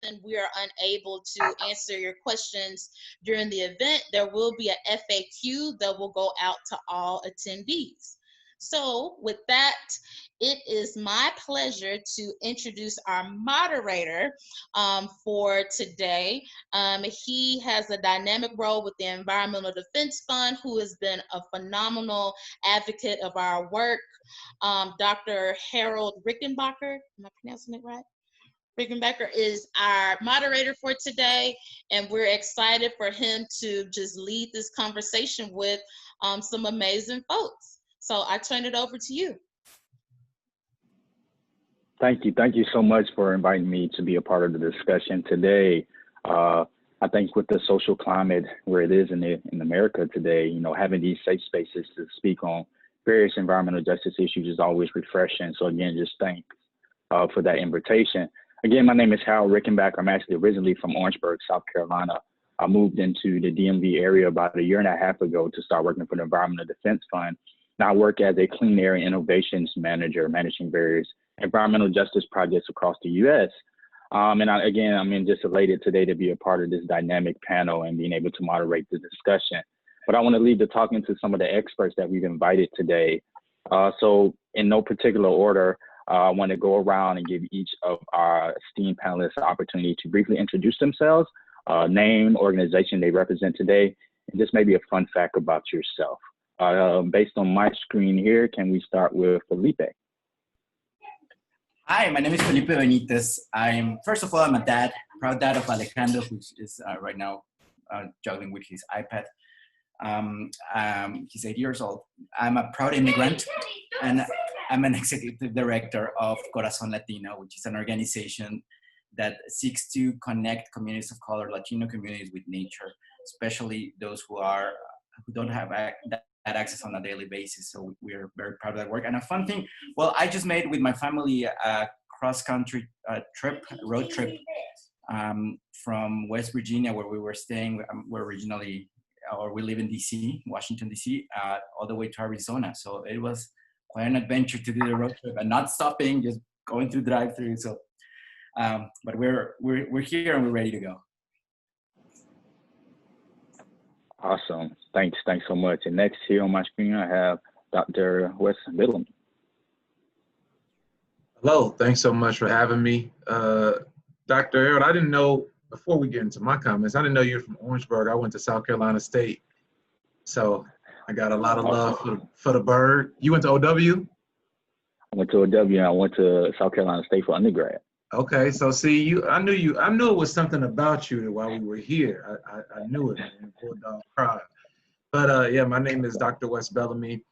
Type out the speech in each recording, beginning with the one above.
reason we are unable to answer your questions during the event, there will be a FAQ that will go out to all attendees. So with that, it is my pleasure to introduce our moderator for today. He has a dynamic role with the Environmental Defense Fund, who has been a phenomenal advocate of our work. Dr. Harold Rickenbacker, am I pronouncing it right? Rickenbacker is our moderator for today, and we're excited for him to just lead this conversation with some amazing folks. So I turn it over to you. Thank you. Thank you so much for inviting me to be a part of the discussion today. I think with the social climate where it is in America today, you know, having these safe spaces to speak on various environmental justice issues is always refreshing. So again, just thanks for that invitation. Again, my name is Hal Rickenbacker. I'm actually originally from Orangeburg, South Carolina. I moved into the DMV area about a year and a half ago to start working for the Environmental Defense Fund. Now I work as a clean air innovations manager, managing various environmental justice projects across the U.S. I'm just elated today to be a part of this dynamic panel and being able to moderate the discussion. But I want to lead the talking to some of the experts that we've invited today. So in no particular order, I want to go around and give each of our esteemed panelists the opportunity to briefly introduce themselves, name, organization they represent today, and just maybe a fun fact about yourself. Based on my screen here, can we start with Felipe? Hi, my name is Felipe Benitez. First of all, I'm a dad, proud dad of Alejandro, who is right now juggling with his iPad. He's 8 years old. I'm a proud immigrant, and I'm an executive director of Corazon Latino, which is an organization that seeks to connect communities of color, Latino communities with nature, especially those who don't have that access on a daily basis. So we're very proud of that work. And a fun thing, well, I just made with my family a cross-country road trip from West Virginia, where we were staying. We live in DC, Washington, DC, all the way to Arizona. So it was quite an adventure to do the road trip and not stopping, just going through drive-through. So, but we're here and we're ready to go. Awesome. Thanks so much. And next here on my screen, I have Dr. Wes Bellamy. Hello, thanks so much for having me. Dr. Harold, I didn't know, before we get into my comments, I didn't know you're from Orangeburg. I went to South Carolina State. So I got a lot of love for the bird. You went to OW? I went to OW and I went to South Carolina State for undergrad. Okay, so see, I knew it was something about you while we were here. I knew it, man. Bulldog cried. But yeah, my name is Dr. Wes Bellamy.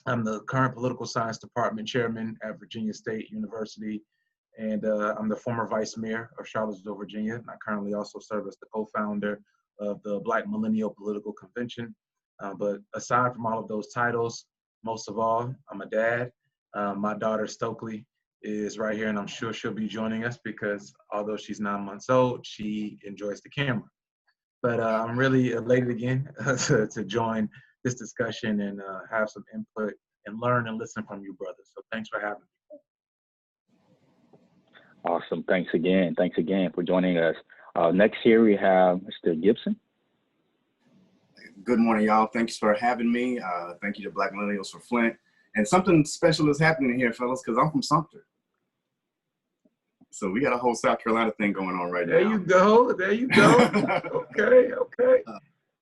I'm the current political science department chairman at Virginia State University, and I'm the former vice mayor of Charlottesville, Virginia. And I currently also serve as the co-founder of the Black Millennial Political Convention. But aside from all of those titles, most of all, I'm a dad. My daughter Stokely is right here, and I'm sure she'll be joining us because although she's 9 months old, she enjoys the camera. But I'm really elated again to join this discussion and have some input and learn and listen from you, brothers. So thanks for having me. Awesome. Thanks again for joining us. Next here we have Mr. Gibson. Good morning, y'all. Thanks for having me. Thank you to Black Millennials for Flint. And something special is happening here, fellas, because I'm from Sumter. So we got a whole South Carolina thing going on right now. There you go. Okay.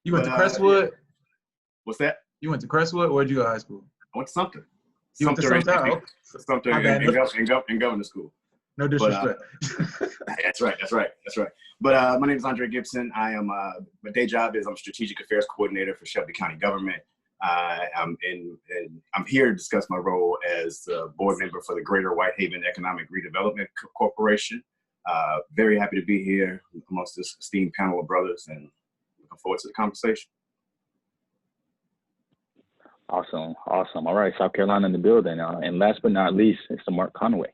You went to Crestwood? What's that? You went to Crestwood? Where'd you go to high school? I went to Sumter. You went to Sumter? Sumter and governor school. No disrespect. But, that's right. But my name is Andre Gibson. I am, my day job is I'm Strategic Affairs Coordinator for Shelby County Government. I'm here to discuss my role as the board member for the Greater Whitehaven Economic Redevelopment Corporation. Very happy to be here amongst this esteemed panel of brothers and looking forward to the conversation. Awesome. All right, South Carolina in the building. And last but not least, it's the Mark Conway.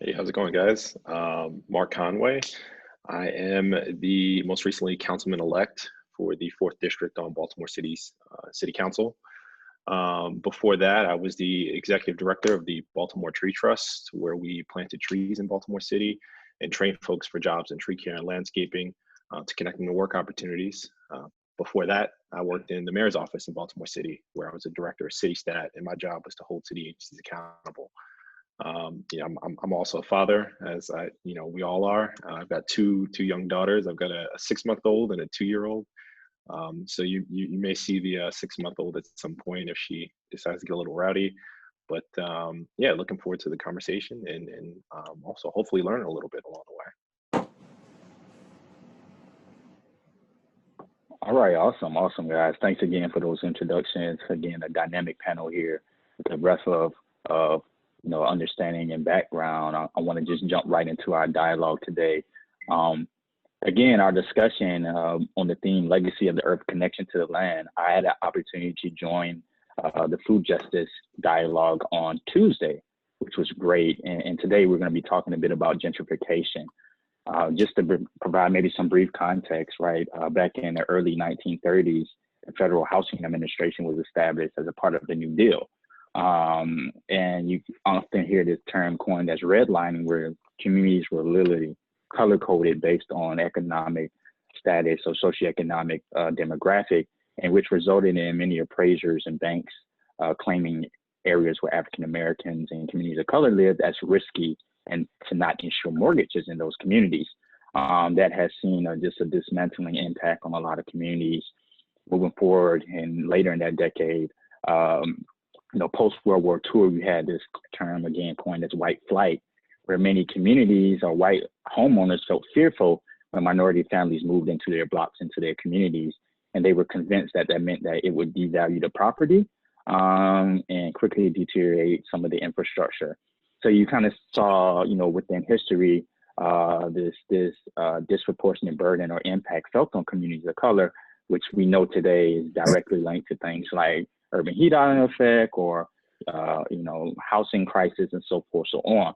Hey, how's it going, guys? Mark Conway. I am the most recently Councilman-Elect for the 4th District on Baltimore City's City Council. Before that, I was the Executive Director of the Baltimore Tree Trust, where we planted trees in Baltimore City. and train folks for jobs in tree care and landscaping, to connecting to work opportunities. Before that, I worked in the mayor's office in Baltimore City, where I was a director of city stat, and my job was to hold city agencies accountable. I'm also a father, as we all are. I've got two young daughters. I've got a 6-month-old and a 2-year-old. So you may see the 6-month-old at some point if she decides to get a little rowdy. But yeah, looking forward to the conversation and also hopefully learn a little bit along the way. All right, awesome, guys. Thanks again for those introductions. Again, a dynamic panel here with a breadth of understanding and background. I want to just jump right into our dialogue today. Again, our discussion on the theme Legacy of the Earth, Connection to the Land. I had an opportunity to join the food justice dialogue on Tuesday, which was great. And today we're going to be talking a bit about gentrification. Just to provide maybe some brief context, right? Back in the early 1930s, the Federal Housing Administration was established as a part of the New Deal. And you often hear this term coined as redlining, where communities were literally color-coded based on economic status or socioeconomic demographic, and which resulted in many appraisers and banks claiming areas where African Americans and communities of color lived as risky and to not insure mortgages in those communities. That has seen just a dismantling impact on a lot of communities moving forward. And later in that decade, post-World War II, you had this term again coined as white flight, where many communities or white homeowners felt fearful when minority families moved into their blocks, into their communities. And they were convinced that that meant that it would devalue the property and quickly deteriorate some of the infrastructure. So you kind of saw, within history, this disproportionate burden or impact felt on communities of color, which we know today is directly linked to things like urban heat island effect or, housing crisis and so forth, so on.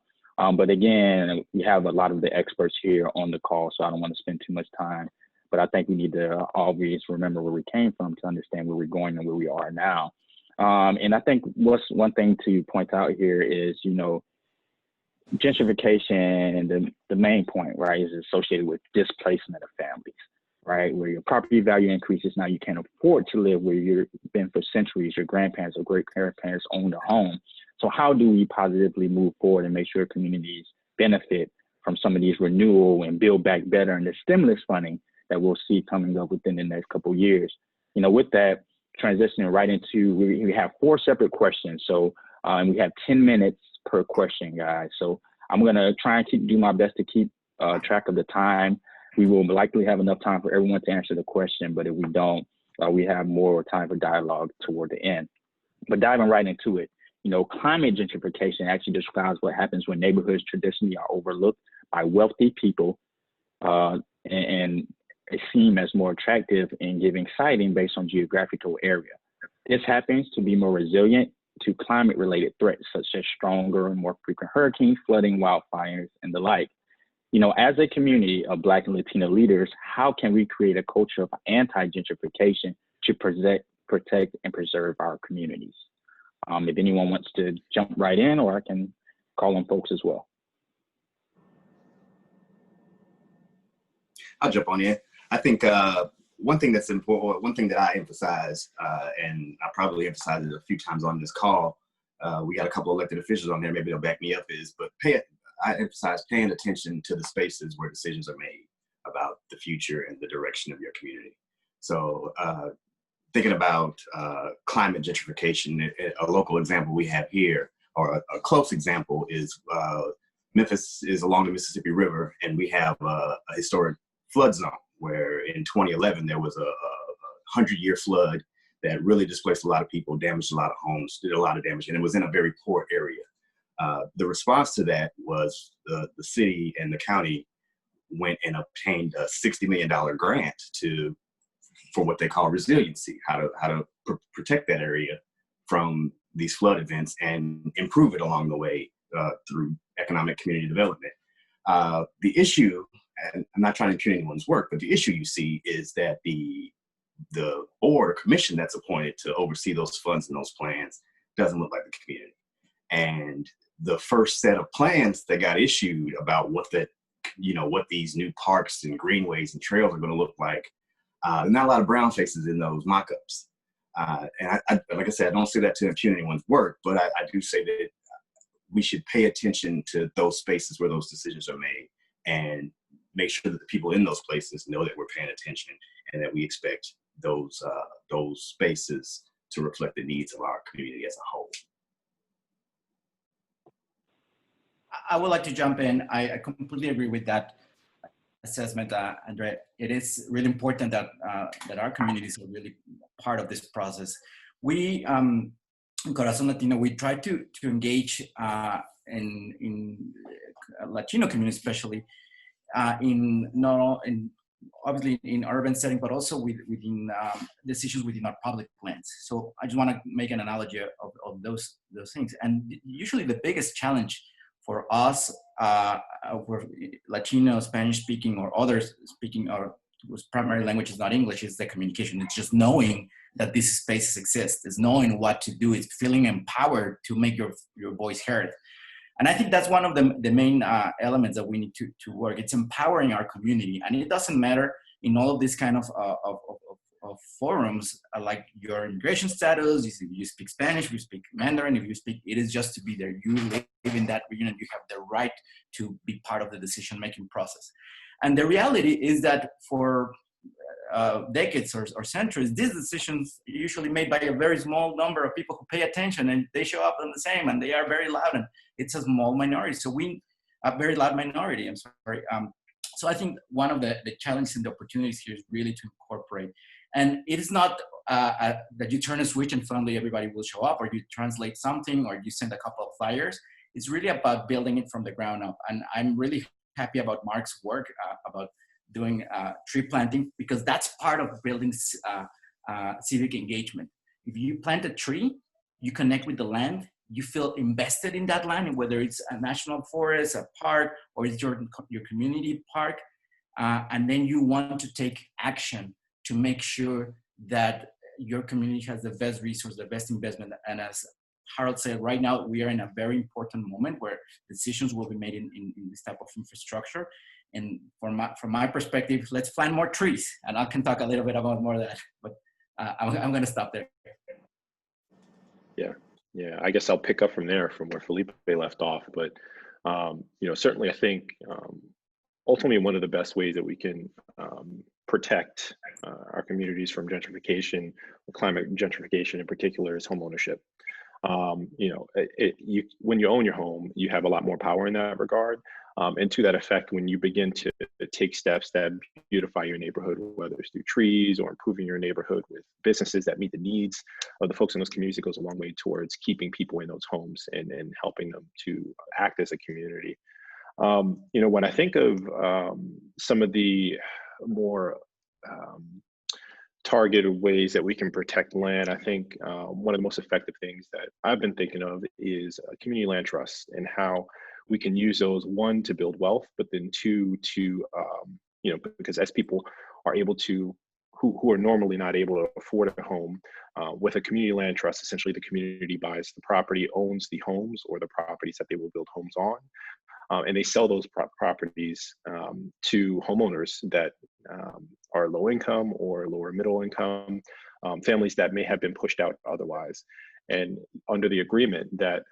But again, we have a lot of the experts here on the call, so I don't want to spend too much time. But I think we need to always remember where we came from to understand where we're going and where we are now. And I think what's one thing to point out here is, gentrification and the main point, right, is associated with displacement of families, right? Where your property value increases, now you can't afford to live where you've been for centuries. Your grandparents or great-grandparents owned a home. So how do we positively move forward and make sure communities benefit from some of these renewal and build back better and the stimulus funding that we'll see coming up within the next couple of years? With that, transitioning right into, we have 4 separate questions. So and we have 10 minutes per question, guys. So I'm gonna try and do my best to keep track of the time. We will likely have enough time for everyone to answer the question, but if we don't, we have more time for dialogue toward the end. But diving right into it, climate gentrification actually describes what happens when neighborhoods traditionally are overlooked by wealthy people and seem as more attractive in giving siting based on geographical area. This happens to be more resilient to climate-related threats, such as stronger and more frequent hurricanes, flooding, wildfires, and the like. As a community of Black and Latino leaders, how can we create a culture of anti-gentrification to protect, and preserve our communities? If anyone wants to jump right in, or I can call on folks as well. I'll jump on in. I think one thing that's important, one thing that I emphasize, and I probably emphasized it a few times on this call, we got a couple of elected officials on there, maybe they'll back me up, I emphasize paying attention to the spaces where decisions are made about the future and the direction of your community. So thinking about climate gentrification, a local example we have here, or a close example is Memphis is along the Mississippi River, and we have a historic flood zone where in 2011 there was a 100-year flood that really displaced a lot of people, damaged a lot of homes, did a lot of damage, and it was in a very poor area. The response to that was the city and the county went and obtained a $60 million grant for what they call resiliency, how to protect that area from these flood events and improve it along the way through economic community development. The issue, and I'm not trying to impugn anyone's work, but the issue you see is that the board or commission that's appointed to oversee those funds and those plans doesn't look like the community. And the first set of plans that got issued about what that what these new parks and greenways and trails are going to look like. Not a lot of brown faces in those mock-ups. And I, like I said, I don't say that to impugn anyone's work, but I do say that we should pay attention to those spaces where those decisions are made and make sure that the people in those places know that we're paying attention and that we expect those spaces to reflect the needs of our community as a whole. I would like to jump in. I completely agree with that assessment, Andre. It is really important that that our communities are really part of this process. We in Corazon Latino, we try to engage in Latino communities, especially obviously in urban setting, but also within decisions within our public plans. So I just want to make an analogy of those things. And usually the biggest challenge for us, for Latino, Spanish speaking, or others speaking, or whose primary language is not English, is the communication. It's just knowing that these spaces exist. It's knowing what to do. It's feeling empowered to make your voice heard. And I think that's one of the main elements that we need to work. It's empowering our community. And it doesn't matter in all of these kind of forums, like your immigration status, if you speak Spanish, if you speak Mandarin, if you speak, it is just to be there. You live in that region and you have the right to be part of the decision-making process. And the reality is that for decades or centuries, these decisions are usually made by a very small number of people who pay attention, and they show up on the same, and they are very loud, and it's a small minority. So a very loud minority, I'm sorry. So I think one of the challenges and the opportunities here is really to incorporate. And it is not that you turn a switch and suddenly everybody will show up, or you translate something, or you send a couple of flyers. It's really about building it from the ground up. And I'm really happy about Mark's work about doing tree planting, because that's part of building civic engagement. If you plant a tree, you connect with the land, you feel invested in that land, whether it's a national forest, a park, or it's your community park, and then you want to take action to make sure that your community has the best resource, the best investment. And as Harold said, right now we are in a very important moment where decisions will be made in this type of infrastructure. And from my perspective, let's plant more trees. And I can talk a little bit about more of that, but I'm going to stop there. Yeah. I guess I'll pick up from there, from where Felipe left off. But certainly, I think ultimately one of the best ways that we can protect our communities from gentrification, climate gentrification in particular, is home ownership. When you own your home, you have a lot more power in that regard. And to that effect, when you begin to take steps that beautify your neighborhood, whether it's through trees or improving your neighborhood with businesses that meet the needs of the folks in those communities, it goes a long way towards keeping people in those homes and helping them to act as a community. When I think of some of the more targeted ways that we can protect land, I think one of the most effective things that I've been thinking of is community land trusts, and how we can use those, one, to build wealth, but then two, to because as people are able to, who are normally not able to afford a home, with a community land trust, essentially the community buys the property, owns the homes or the properties that they will build homes on, and they sell those properties to homeowners that are low income or lower middle income, families that may have been pushed out otherwise. And under the agreement that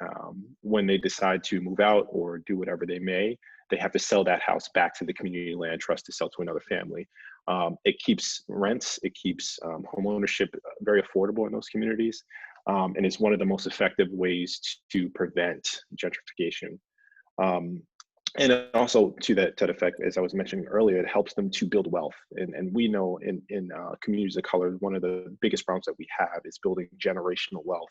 when they decide to move out or do whatever they may, they have to sell that house back to the community land trust to sell to another family. It keeps rents, it keeps home ownership very affordable in those communities. And it's one of the most effective ways to prevent gentrification. And also to that effect, as I was mentioning earlier, it helps them to build wealth. And we know in communities of color, one of the biggest problems that we have is building generational wealth.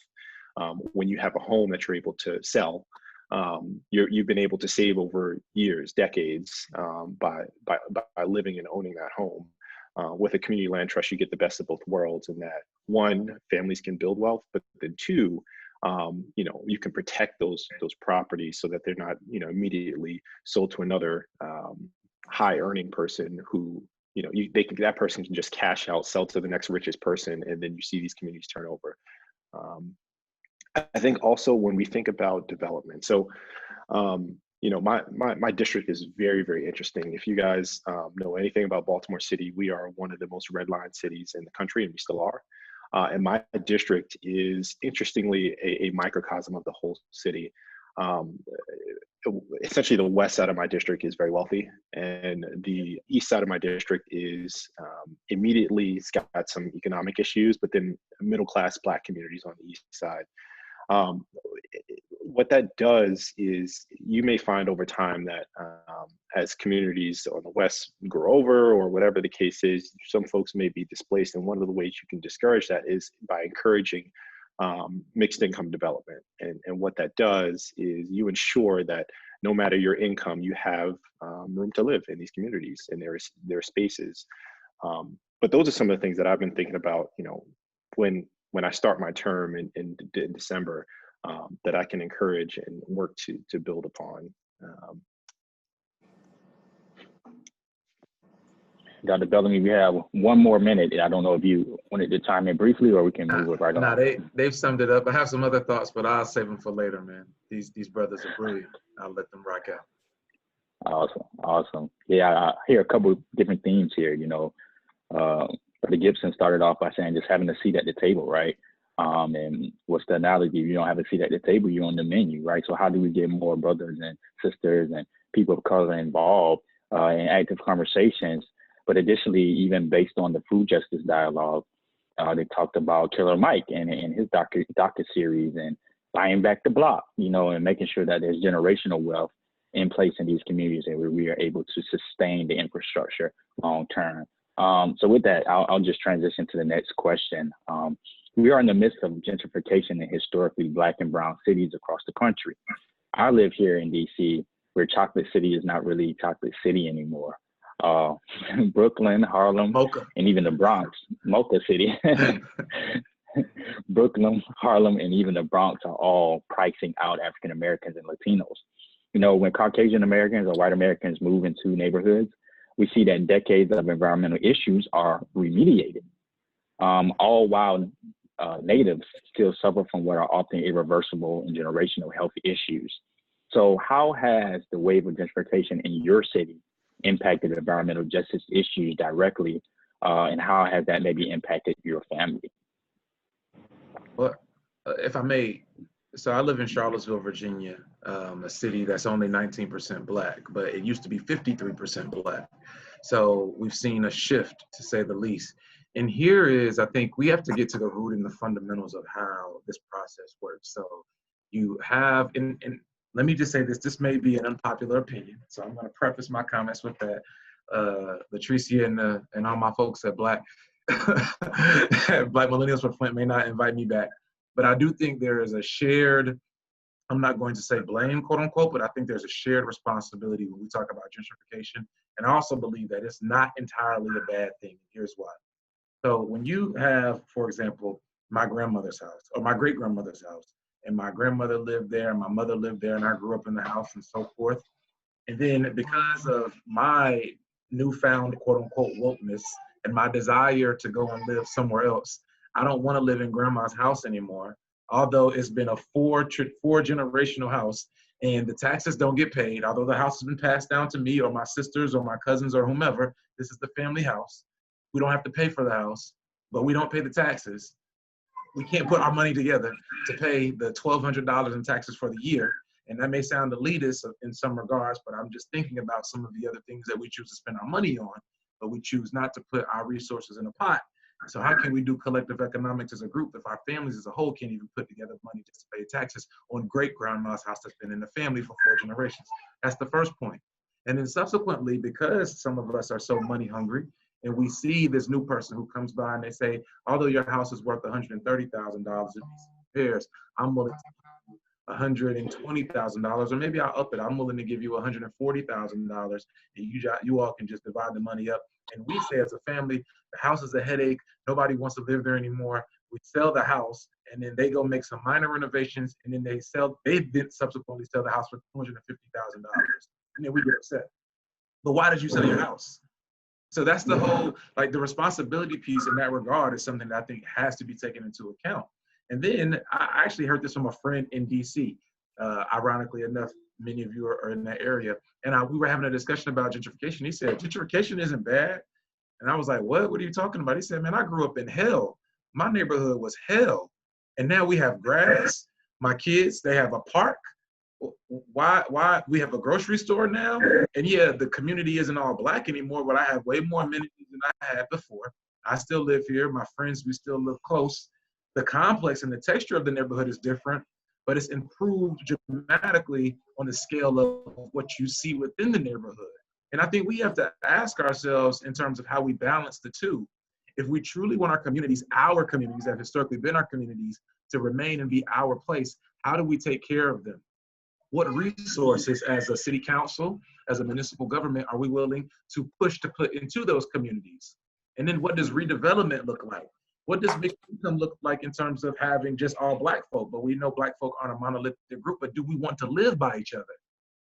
When you have a home that you're able to sell, you've been able to save over years, decades, by living and owning that home. With a community land trust, you get the best of both worlds, in that, one, families can build wealth, but then two, you can protect those properties so that they're not, immediately sold to another high earning person who, that person can just cash out, sell to the next richest person, and then you see these communities turn over. I think also when we think about development, so you know, my district is very, very interesting. If you guys know anything about Baltimore City, we are one of the most redlined cities in the country, and we still are. And my district is, interestingly, a microcosm of the whole city. Essentially, the west side of my district is very wealthy, and the east side of my district is immediately, it's got some economic issues, but then middle-class Black communities on the east side. What that does is you may find over time that as communities on the West grow over, or whatever the case is, some folks may be displaced. And one of the ways you can discourage that is by encouraging mixed income development. And what that does is you ensure that no matter your income, you have room to live in these communities and their spaces. But those are some of the things that I've been thinking about, you know, when I start my term in December, that I can encourage and work to build upon. Dr. Bellamy, we have 1 more minute. I don't know if you wanted to chime in briefly, or we can move it right on. They've summed it up. I have some other thoughts, but I'll save them for later, man. These brothers are brilliant. I'll let them rock out. Awesome. Yeah, I hear a couple of different themes here. You know, Brother Gibson started off by saying just having a seat at the table, right? And what's the analogy? If you don't have a seat at the table, you're on the menu, right? So how do we get more brothers and sisters and people of color involved in active conversations? But additionally, even based on the food justice dialogue, they talked about Killer Mike and his docu-series and buying back the block, you know, and making sure that there's generational wealth in place in these communities and where we are able to sustain the infrastructure long term. So with that, I'll just transition to the next question. We are in the midst of gentrification in historically Black and brown cities across the country. I live here in DC, where Chocolate City is not really Chocolate City anymore. Brooklyn, Harlem, Mocha, and even the Bronx, Mocha City. Brooklyn, Harlem, and even the Bronx are all pricing out African Americans and Latinos. You know, when Caucasian Americans or white Americans move into neighborhoods, we see that decades of environmental issues are remediated, all while natives still suffer from what are often irreversible and generational health issues. So how has the wave of gentrification in your city impacted environmental justice issues directly, and how has that maybe impacted your family? Well, if I may, so I live in Charlottesville, Virginia, a city that's only 19% Black, but it used to be 53% Black. So we've seen a shift, to say the least. And here is, I think we have to get to the root and the fundamentals of how this process works. So you have, and let me just say this may be an unpopular opinion, so I'm going to preface my comments with that. Latricia and all my folks at Black Millennials for Flint may not invite me back, but I do think there is a shared, I'm not going to say blame, quote unquote, but I think there's a shared responsibility when we talk about gentrification. And I also believe that it's not entirely a bad thing. Here's why. So when you have, for example, my grandmother's house or my great-grandmother's house, and my grandmother lived there and my mother lived there and I grew up in the house and so forth. And then because of my newfound quote unquote wokeness and my desire to go and live somewhere else, I don't want to live in grandma's house anymore. Although it's been a four generational house and the taxes don't get paid, although the house has been passed down to me or my sisters or my cousins or whomever, this is the family house. We don't have to pay for the house, but we don't pay the taxes. We can't put our money together to pay the $1,200 in taxes for the year. And that may sound elitist in some regards, but I'm just thinking about some of the other things that we choose to spend our money on, but we choose not to put our resources in a pot. So how can we do collective economics as a group if our families as a whole can't even put together money just to pay taxes on great-grandma's house that's been in the family for 4 generations? That's the first point. And then subsequently, because some of us are so money hungry, and we see this new person who comes by and they say, although your house is worth $130,000 in repairs, I'm willing to $120,000, or maybe I'll up it. I'm willing to give you $140,000, and you all can just divide the money up. And we say as a family, the house is a headache. Nobody wants to live there anymore. We sell the house, and then they go make some minor renovations, and then they then subsequently sell the house for $250,000, and then we get upset. But why did you sell your house? So that's the whole, like, the responsibility piece in that regard is something that I think has to be taken into account. And then I actually heard this from a friend in DC. Ironically enough, many of you are in that area. And we were having a discussion about gentrification. He said, gentrification isn't bad. And I was like, what are you talking about? He said, man, I grew up in hell. My neighborhood was hell. And now we have grass. My kids, they have a park. Why we have a grocery store now? And yeah, the community isn't all Black anymore, but I have way more amenities than I had before. I still live here. My friends, we still live close. The complex and the texture of the neighborhood is different, but it's improved dramatically on the scale of what you see within the neighborhood. And I think we have to ask ourselves in terms of how we balance the two. If we truly want our communities that have historically been our communities, to remain and be our place, how do we take care of them? What resources as a city council, as a municipal government, are we willing to push to put into those communities? And then what does redevelopment look like? What does mixed income look like in terms of having just all Black folk? But we know Black folk aren't a monolithic group, but do we want to live by each other?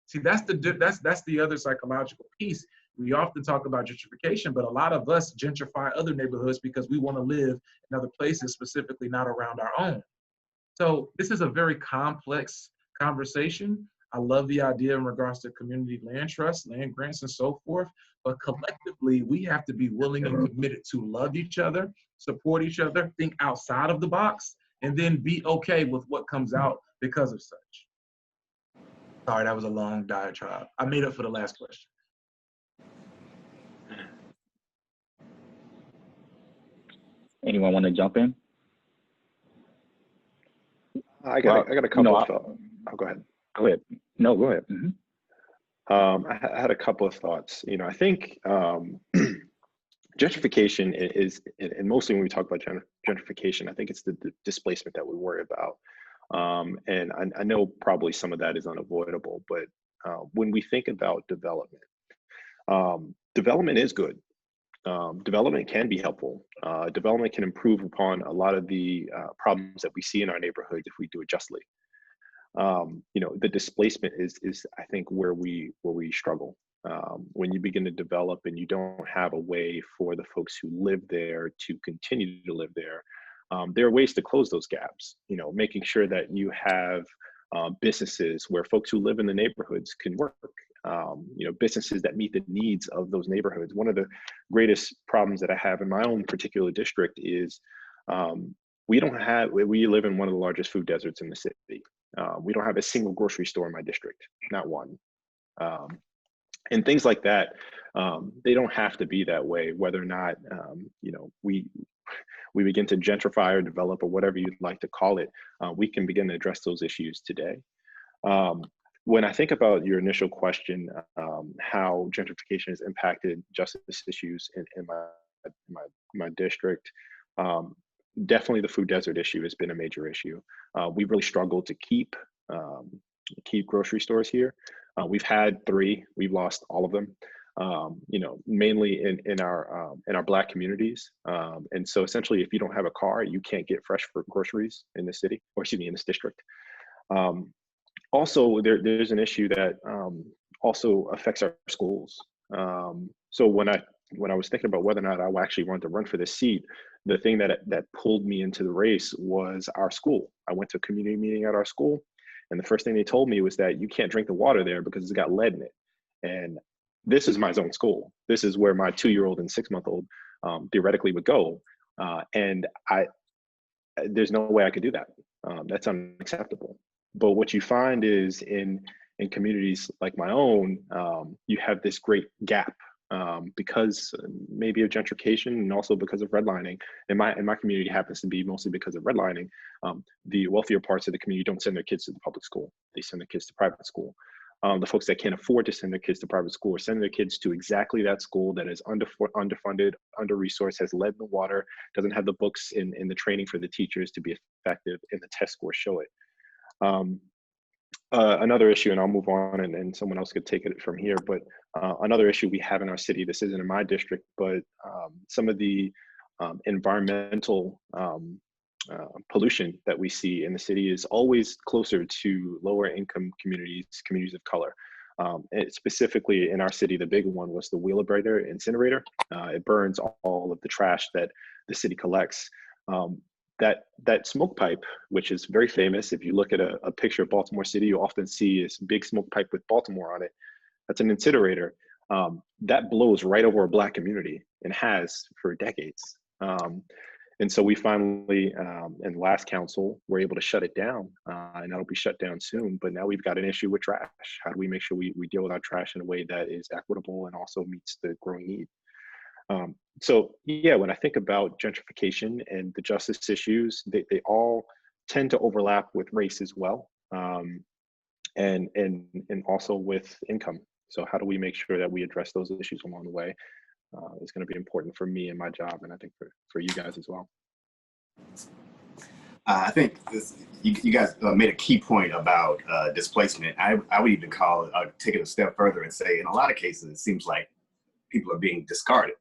See, that's the other psychological piece. We often talk about gentrification, but a lot of us gentrify other neighborhoods because we want to live in other places, specifically not around our own. So this is a very complex conversation. I love the idea in regards to community land trusts, land grants, and so forth. But collectively, we have to be willing and committed to love each other, support each other, think outside of the box, and then be okay with what comes out because of such. Sorry, that was a long diatribe. I made up for the last question. Anyone want to jump in? I got a couple of thoughts. Oh, go ahead. Go ahead. No, go ahead. Mm-hmm. I had a couple of thoughts. I think gentrification is, and mostly when we talk about gentrification, I think it's the displacement that we worry about. And I know probably some of that is unavoidable, but when we think about development, development is good. Development can be helpful. Development can improve upon a lot of the problems that we see in our neighborhoods if we do it justly. The displacement is I think where we struggle. When you begin to develop and you don't have a way for the folks who live there to continue to live there, there are ways to close those gaps. Making sure that you have businesses where folks who live in the neighborhoods can work. Businesses that meet the needs of those neighborhoods. One of the greatest problems that I have in my own particular district is we live in one of the largest food deserts in the city. We don't have a single grocery store in my district, not one. And things like that, they don't have to be that way, whether or not, we begin to gentrify or develop or whatever you'd like to call it, we can begin to address those issues today. When I think about your initial question, how gentrification has impacted justice issues in my district, definitely the food desert issue has been a major issue. We've really struggled to keep grocery stores here. We've had 3, we've lost all of them. Mainly in our Black communities. And so essentially, if you don't have a car, you can't get fresh groceries in the city, or excuse me, in this district. Also, there's an issue that also affects our schools. So when I was thinking about whether or not I actually wanted to run for this seat, the thing that pulled me into the race was our school. I went to a community meeting at our school, and the first thing they told me was that you can't drink the water there because it's got lead in it. And this is my zone school. This is where my 2-year-old and 6-month-old theoretically would go. And there's no way I could do that. That's unacceptable. But what you find is in communities like my own, you have this great gap because maybe of gentrification and also because of redlining. And my community happens to be mostly because of redlining. The wealthier parts of the community don't send their kids to the public school. They send their kids to private school. The folks that can't afford to send their kids to private school are sending their kids to exactly that school that is underfunded, under-resourced, has lead in the water, doesn't have the books and the training for the teachers to be effective, and the test scores show it. Another issue, and I'll move on and someone else could take it from here, but another issue we have in our city, this isn't in my district, but some of the environmental pollution that we see in the city is always closer to lower income communities of color. Specifically in our city, the big one was the Wheelabrator incinerator. It burns all of the trash that the city collects. that smoke pipe, which is very famous. If you look at a picture of Baltimore City, you often see this big smoke pipe with Baltimore on it. That's an incinerator. That blows right over a Black community and has for decades. And so we finally, in the last council, were able to shut it down, and that'll be shut down soon. But now we've got an issue with trash. How do we make sure we deal with our trash in a way that is equitable and also meets the growing need? So yeah, when I think about gentrification and the justice issues, they all tend to overlap with race as well, and also with income. So how do we make sure that we address those issues along the way? Is going to be important for me and my job, and I think for you guys as well. I think you guys made a key point about displacement. I would even take it a step further and say, in a lot of cases, it seems like people are being discarded.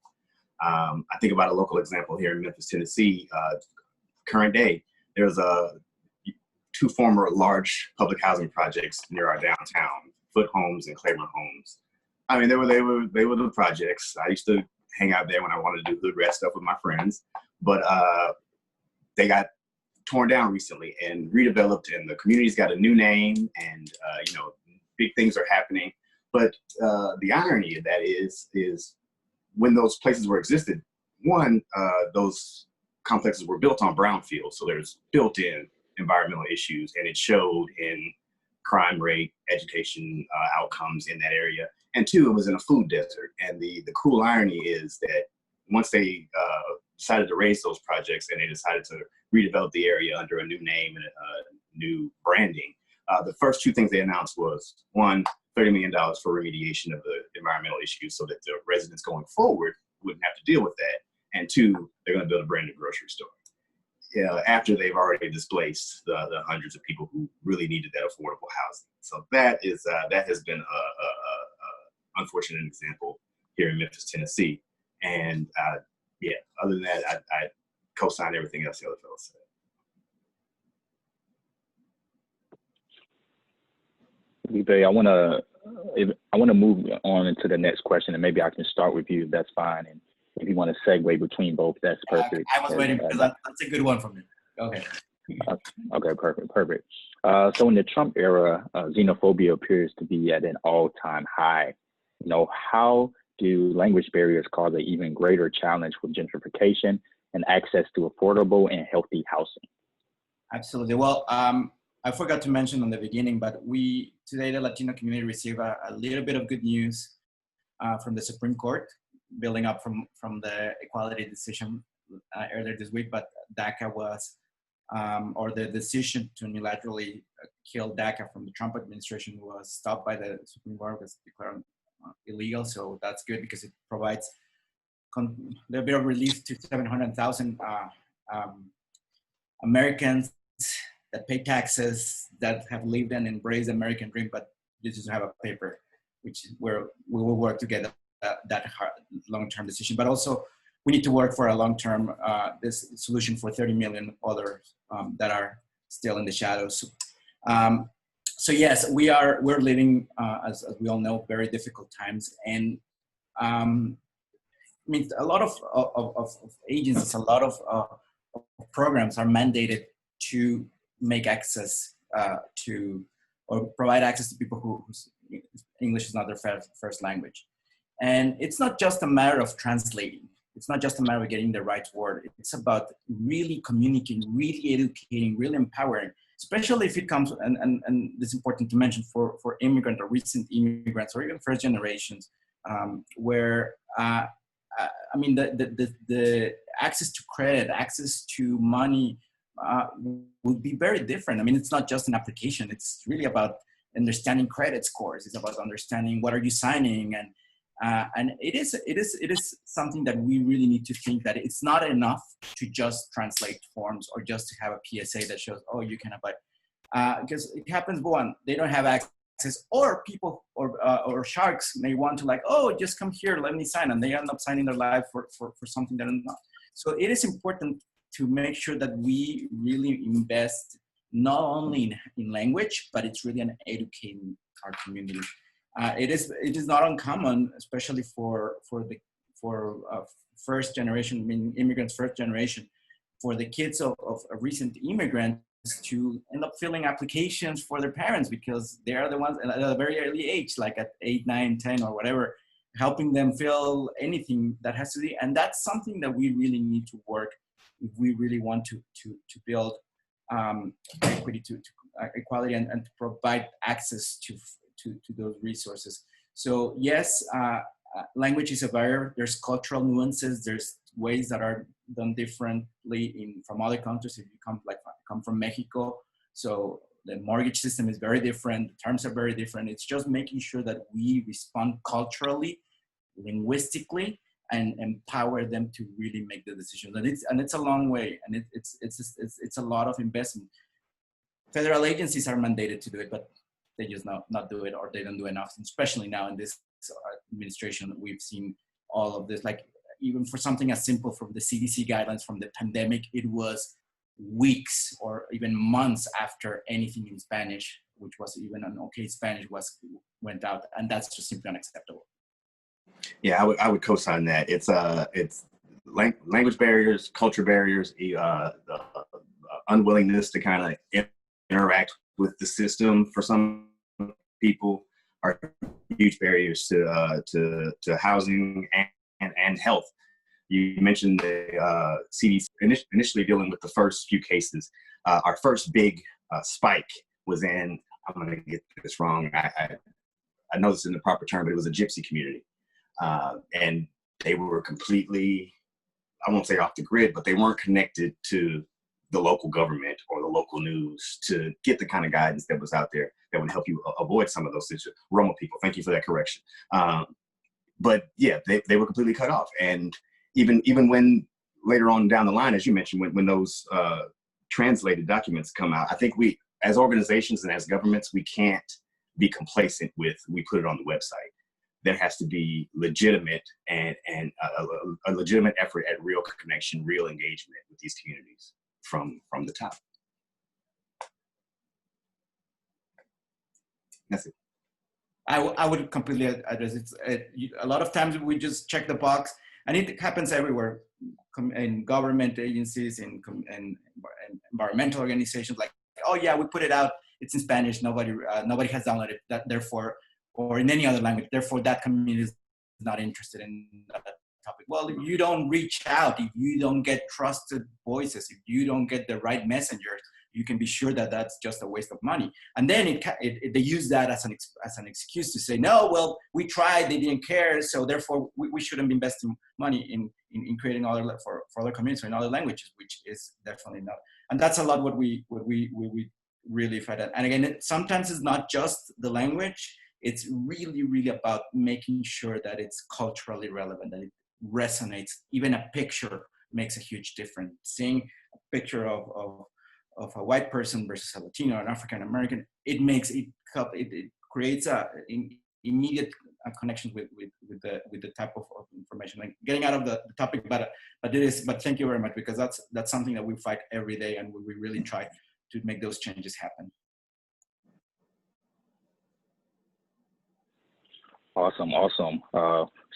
I think about a local example here in Memphis, Tennessee. Current day, there's two former large public housing projects near our downtown, Foot Homes and Claiborne Homes. I mean, they were the projects. I used to hang out there when I wanted to do hood rat stuff with my friends, but they got torn down recently and redeveloped, and the community's got a new name, and big things are happening. But the irony of that is when those places were existed, those complexes were built on brownfield, so there's built-in environmental issues, and it showed in crime rate, education outcomes in that area. And two, it was in a food desert. And the cruel irony is that once they decided to raise those projects and they decided to redevelop the area under a new name and a new branding, the first two things they announced was, one, $30 million for remediation of the environmental issues so that the residents going forward wouldn't have to deal with that. And two, they're going to build a brand new grocery store. After they've already displaced the hundreds of people who really needed that affordable housing. So that has been a unfortunate example here in Memphis, Tennessee. And other than that, I co-sign everything else the other fellow said. Felipe, I want to move on into the next question, and maybe I can start with you. That's fine. And if you want to segue between both, that's perfect. I was waiting because that's a good one for me. Okay. Okay, perfect. So in the Trump era, xenophobia appears to be at an all-time high. How do language barriers cause an even greater challenge with gentrification and access to affordable and healthy housing? Absolutely. Well, I forgot to mention in the beginning, but today the Latino community received a little bit of good news from the Supreme Court, building up from the equality decision earlier this week. But DACA was, or the decision to unilaterally kill DACA from the Trump administration was stopped by the Supreme Court, was declared illegal. So that's good because it provides a little bit of relief to 700,000 Americans that pay taxes, that have lived and embraced the American dream, but they just have a paper, which is where we will work together that long-term decision. But also, we need to work for a long-term this solution for 30 million others that are still in the shadows. So yes, we're living, as we all know, very difficult times, and I mean, a lot of agencies, a lot of programs are mandated to make access or provide access to people whose English is not their first language. And it's not just a matter of translating. It's not just a matter of getting the right word. It's about really communicating, really educating, really empowering, especially if it comes, and it's important to mention for immigrant or recent immigrants or even first generations, where, I mean, the access to credit, access to money would be very different. I mean, it's not just an application. It's really about understanding credit scores. It's about understanding what are you signing, and it is something that we really need to think that it's not enough to just translate forms or just to have a PSA that shows, oh, you can apply, because it happens. One, they don't have access, or people or sharks may want to like, oh, just come here, let me sign, and they end up signing their life for something that is not. So it is important to make sure that we really invest not only in language, but it's really an educating our community. It is not uncommon, especially for first generation, I mean, immigrants first generation, for the kids of recent immigrants to end up filling applications for their parents, because they are the ones at a very early age, like at 8, 9, 10 or whatever, helping them fill anything that has to be. And that's something that we really need to work if we really want to build equity, to equality, and to provide access to those resources. So yes, language is a barrier. There's cultural nuances. There's ways that are done differently from other countries. If you come from Mexico, so the mortgage system is very different. The terms are very different. It's just making sure that we respond culturally, linguistically, and empower them to really make the decision. And it's a long way, and it's a lot of investment. Federal agencies are mandated to do it, but they just not do it, or they don't do enough. And especially now in this administration, we've seen all of this. Like even for something as simple from the CDC guidelines from the pandemic, it was weeks or even months after anything in Spanish, which was even an okay Spanish, went out, and that's just simply unacceptable. Yeah, I would co-sign that. It's language barriers, culture barriers, the unwillingness to kind of interact with the system for some people are huge barriers to housing and health. You mentioned the CDC initially dealing with the first few cases. Our first big spike was in, I'm going to get this wrong, I know this isn't the proper term, but it was a gypsy community. And they were completely, I won't say off the grid, but they weren't connected to the local government or the local news to get the kind of guidance that was out there that would help you avoid some of those situations. Roma people, thank you for that correction. But yeah, they were completely cut off. And even when later on down the line, as you mentioned, when those translated documents come out, I think we, as organizations and as governments, we can't be complacent with, we put it on the website. There has to be legitimate and a legitimate effort at real connection, real engagement with these communities from the top. That's it. I would completely address it. A lot of times we just check the box, and it happens everywhere, in government agencies, in environmental organizations. Like, oh yeah, we put it out. It's in Spanish. Nobody has downloaded that. Therefore, or in any other language. Therefore, that community is not interested in that topic. Well, if you don't reach out, if you don't get trusted voices, if you don't get the right messengers, you can be sure that that's just a waste of money. And then they use that as an excuse to say, no, well, we tried, they didn't care, so therefore we shouldn't be investing money in creating for other communities or in other languages, which is definitely not. And that's a lot what we really fight at. And again, sometimes it's not just the language. It's really, really about making sure that it's culturally relevant, that it resonates. Even a picture makes a huge difference. Seeing a picture of a white person versus a Latino or an African American, it creates immediate connections with the type of information. Like getting out of the topic, but thank you very much, because that's something that we fight every day, and we really try to make those changes happen. Awesome.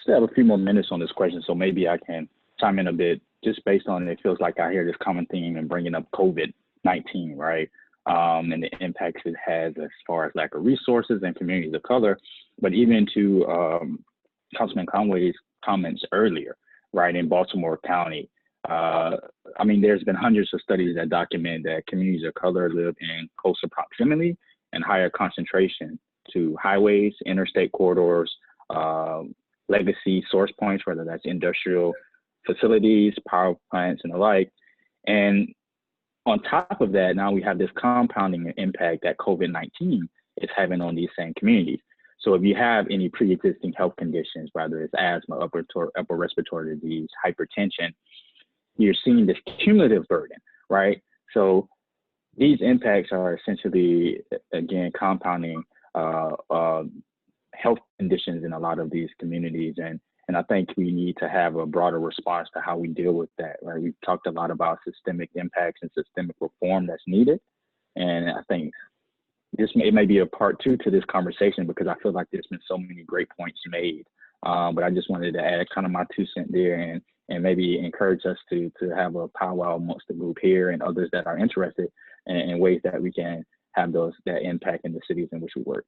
Still have a few more minutes on this question, so maybe I can chime in a bit, just based on it feels like I hear this common theme in bringing up COVID-19, right? And the impacts it has as far as lack of resources and communities of color, but even to Councilman Conway's comments earlier, right, in Baltimore County. I mean, there's been hundreds of studies that document that communities of color live in closer proximity and higher concentration to highways, interstate corridors, legacy source points, whether that's industrial facilities, power plants, and the like. And on top of that, now we have this compounding impact that COVID-19 is having on these same communities. So if you have any pre-existing health conditions, whether it's asthma, upper respiratory disease, hypertension, you're seeing this cumulative burden, right? So these impacts are essentially, again, compounding health conditions in a lot of these communities. And I think we need to have a broader response to how we deal with that, right? We've talked a lot about systemic impacts and systemic reform that's needed. And I think it may be a part 2 to this conversation, because I feel like there's been so many great points made. But I just wanted to add kind of my 2 cents there and maybe encourage us to have a powwow amongst the group here and others that are interested in ways that we can have that impact in the cities in which we work.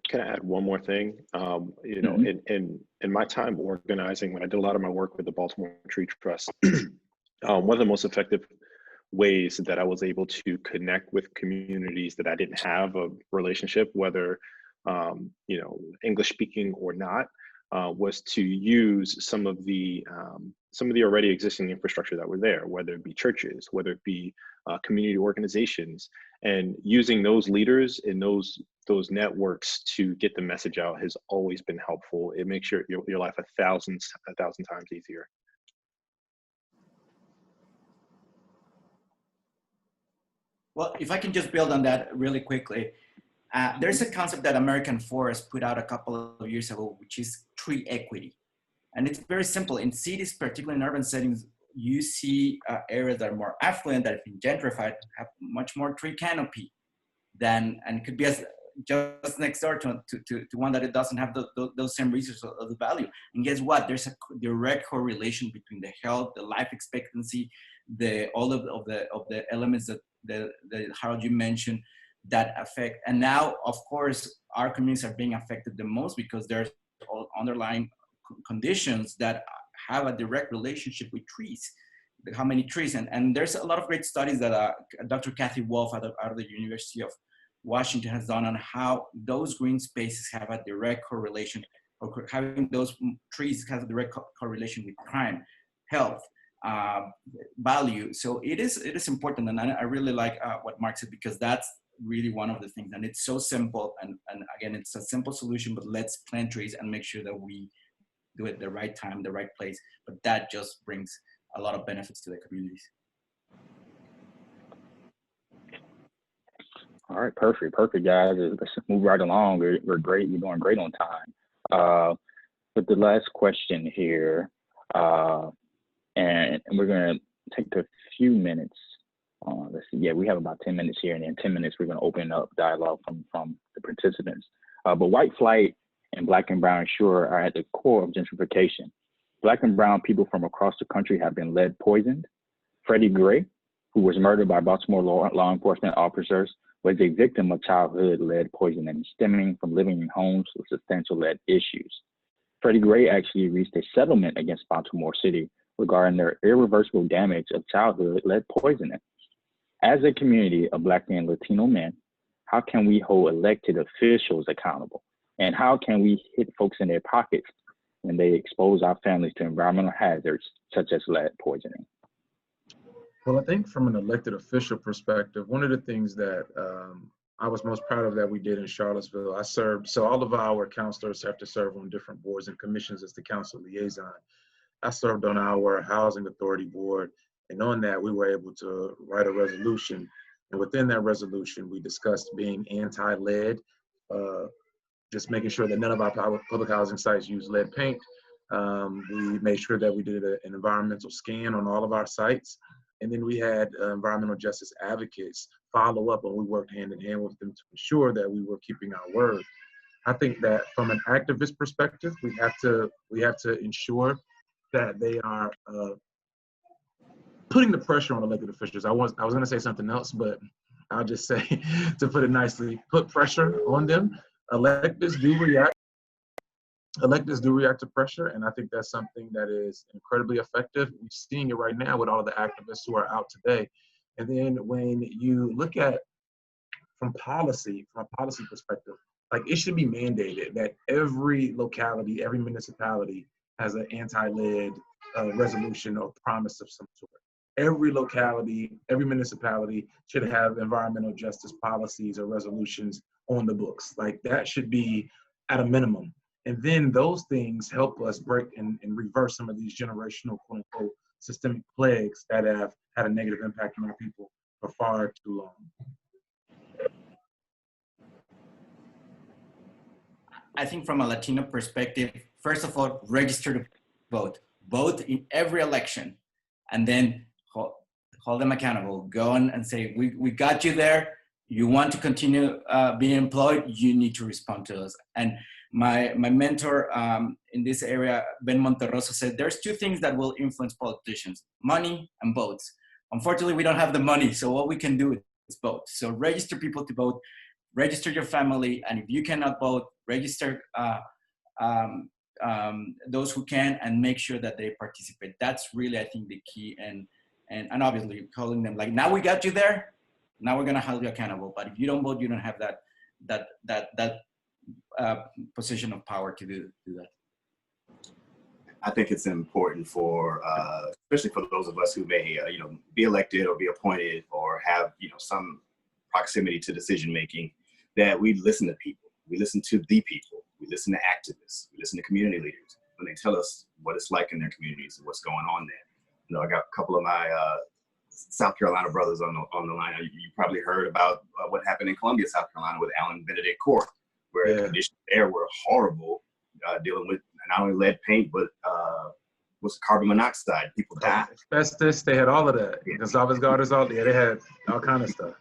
Can I add one more thing? You know, in my time organizing, when I did a lot of my work with the Baltimore Tree Trust, one of the most effective ways that I was able to connect with communities that I didn't have a relationship, whether you know, English speaking or not, was to use some of the already existing infrastructure that were there, whether it be churches, whether it be community organizations, and using those leaders and those networks to get the message out has always been helpful. It makes your life a thousand times easier. Well, if I can just build on that really quickly, there's a concept that American Forest put out a couple of years ago, which is tree equity. And it's very simple. In cities, particularly in urban settings, you see areas that are more affluent, that have been gentrified, have much more tree canopy and it could be just next door to one that it doesn't have those same resources of the value. And guess what? There's a direct correlation between the health, the life expectancy, all of the elements that Harold, you mentioned that affect. And now, of course, our communities are being affected the most because there's all underlying conditions that have a direct relationship with trees. How many trees? And there's a lot of great studies that Dr. Kathy Wolf out of the University of Washington has done on how those green spaces have a direct correlation, or having those trees has a direct correlation with crime, health, value. So it is important, and I really like what Mark said, because that's really one of the things, and it's so simple, and again, it's a simple solution, but let's plant trees and make sure that we do it the right time, the right place. But that just brings a lot of benefits to the communities. All right, perfect, guys. Let's move right along. We're great. We're doing great on time. But the last question here, and we're gonna take a few minutes. Let's see. Yeah, we have about 10 minutes here, and in 10 minutes we're gonna open up dialogue from the participants. But white flight and Black and brown sure are at the core of gentrification. Black and brown people from across the country have been lead poisoned. Freddie Gray, who was murdered by Baltimore law enforcement officers, was a victim of childhood lead poisoning stemming from living in homes with substantial lead issues. Freddie Gray actually reached a settlement against Baltimore City regarding their irreversible damage of childhood lead poisoning. As a community of Black and Latino men, how can we hold elected officials accountable? And how can we hit folks in their pockets when they expose our families to environmental hazards such as lead poisoning? Well, I think from an elected official perspective, one of the things that I was most proud of that we did in Charlottesville, I served, so all of our counselors have to serve on different boards and commissions as the council liaison. I served on our housing authority board, and on that we were able to write a resolution. And within that resolution, we discussed being anti-lead, just making sure that none of our public housing sites use lead paint. We made sure that we did an environmental scan on all of our sites. And then we had environmental justice advocates follow up, and we worked hand in hand with them to ensure that we were keeping our word. I think that from an activist perspective, we have to ensure that they are putting the pressure on elected officials. I was going to say something else, but I'll just say, to put it nicely, put pressure on them. Electeds do react to pressure, and I think that's something that is incredibly effective. We're seeing it right now with all of the activists who are out today. And then when you look at from a policy perspective, like, it should be mandated that every locality, every municipality has an anti-lead resolution or promise of some sort. Every locality, every municipality should have environmental justice policies or resolutions on the books. Like, that should be at a minimum. And then those things help us break and reverse some of these generational, quote unquote, systemic plagues that have had a negative impact on our people for far too long. I think from a Latino perspective, first of all, register to vote. Vote in every election, and then hold them accountable. Go on and say, we got you there. You want to continue being employed, you need to respond to us. And My mentor in this area, Ben Monterroso, said there's two things that will influence politicians: money and votes. Unfortunately, we don't have the money, so what we can do is vote. So register people to vote, register your family, and if you cannot vote, register those who can, and make sure that they participate. That's really, I think, the key. And obviously calling them like, now we got you there, now we're gonna hold you accountable. But if you don't vote, you don't have that position of power to do that. I think it's important for, especially for those of us who may, be elected or be appointed or have, some proximity to decision making, that we listen to people. We listen to the people. We listen to activists. We listen to community leaders when they tell us what it's like in their communities and what's going on there. I got a couple of my South Carolina brothers on the line. You probably heard about what happened in Columbia, South Carolina, with Alan Benedict Court, where the conditions there were horrible, dealing with not only lead paint, but was carbon monoxide. People died. Asbestos, they had all of that. Gonzalez Gardens, they had all kind of stuff.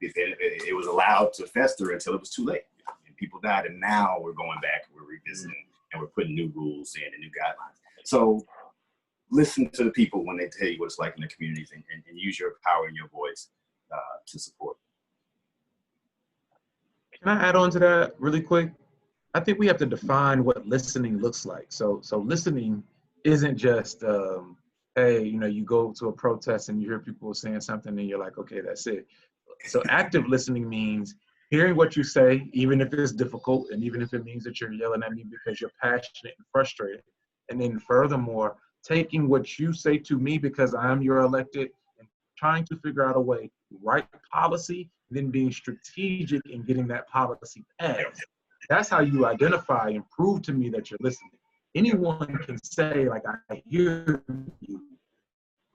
It was allowed to fester until it was too late. And people died, and now we're going back, we're revisiting, and we're putting new rules in and new guidelines. So listen to the people when they tell you what it's like in the communities, and use your power and your voice to support. Can I add on to that really quick? I think we have to define what listening looks like. So listening isn't just, hey, you go to a protest and you hear people saying something and you're like, okay, that's it. So active listening means hearing what you say, even if it's difficult, and even if it means that you're yelling at me because you're passionate and frustrated. And then furthermore, taking what you say to me because I'm your elected and trying to figure out a way to write policy, then being strategic in getting that policy passed. That's how you identify and prove to me that you're listening. Anyone can say, like, I hear you,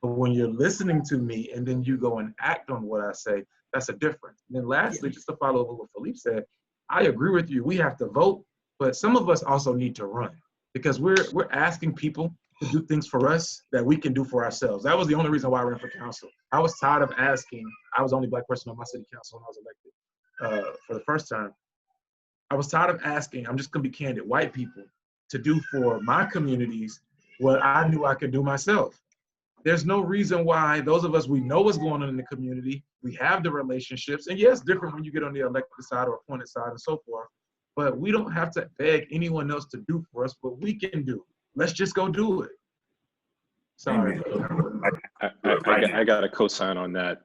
but when you're listening to me and then you go and act on what I say, that's a difference. And then lastly, just to follow up what Felipe said, I agree with you. We have to vote, but some of us also need to run, because we're asking people to do things for us that we can do for ourselves. That was the only reason why I ran for council. I was tired of asking. I was the only Black person on my city council when I was elected for the first time. I was tired of asking, I'm just gonna be candid, white people to do for my communities what I knew I could do myself. There's no reason why those of us, we know what's going on in the community, we have the relationships, and yes, different when you get on the elected side or appointed side and so forth, but we don't have to beg anyone else to do for us what we can do. Let's just go do it. Sorry. I got a co-sign on that.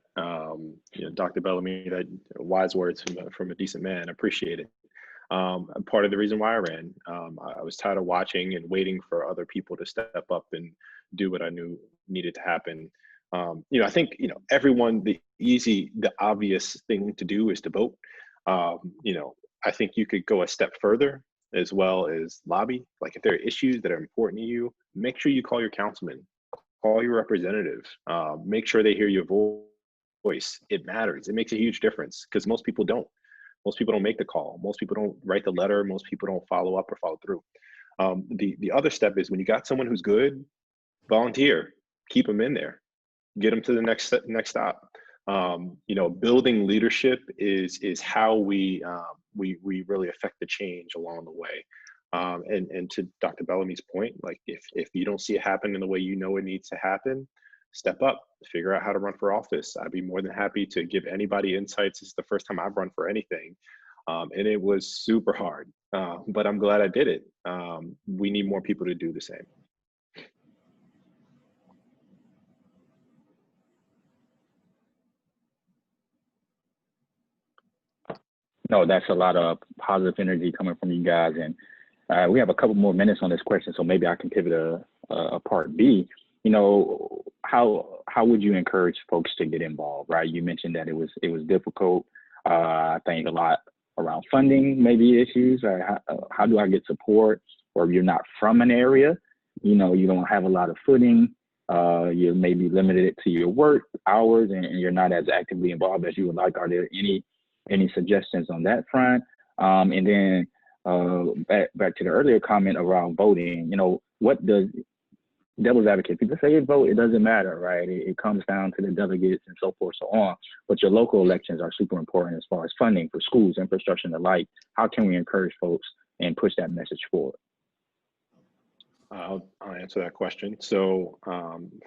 Dr. Bellamy, that wise words from a decent man. I appreciate it. Part of the reason why I ran, I was tired of watching and waiting for other people to step up and do what I knew needed to happen. I think, everyone, the obvious thing to do is to vote. I think you could go a step further as well as lobby. Like, if there are issues that are important to you, make sure you call your councilman, call your representative, make sure they hear your voice. It matters. It makes a huge difference, because most people don't. Most people don't make the call. Most people don't write the letter. Most people don't follow up or follow through. The other step is, when you got someone who's good, volunteer, keep them in there, get them to the next stop. Building leadership is how we really affect the change along the way. And to Dr. Bellamy's point, like, if you don't see it happen in the way it needs to happen, step up, figure out how to run for office. I'd be more than happy to give anybody insights. It's the first time I've run for anything. And it was super hard, but I'm glad I did it. We need more people to do the same. No, that's a lot of positive energy coming from you guys. And we have a couple more minutes on this question, so maybe I can pivot a part B. How would you encourage folks to get involved, right? You mentioned that it was difficult. I think a lot around funding, maybe issues. How do I get support? Or if you're not from an area, you don't have a lot of footing. You're maybe limited to your work hours, and you're not as actively involved as you would like. Are there any suggestions on that front? And then back to the earlier comment around voting, what does devil's advocate, people say vote, it doesn't matter, right? It comes down to the delegates and so forth, so on. But your local elections are super important as far as funding for schools, infrastructure, and the like. How can we encourage folks and push that message forward? I'll answer that question. So